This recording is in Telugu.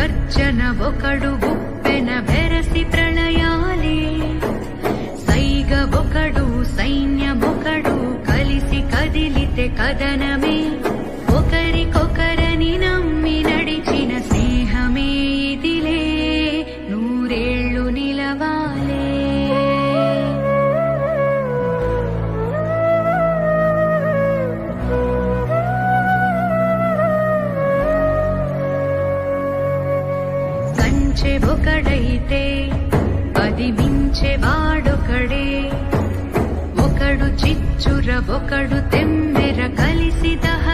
గర్జన ఒకడు గుప్పెన వెరసి ప్రళయాలే సైగ ఒకడు సైన్యమొకడు కలిసి కదిలితే కదనమే ఒకరికొకరని నమ్మి నడిచిన స్నేహమే ఇదిలే నూరేళ్లు నిలవాలే కంచె ఒకడైతే పది మించె వాడొకడే ఒకడు చిచ్చుర ఒకడు తెమ్మెర కలిసి దహ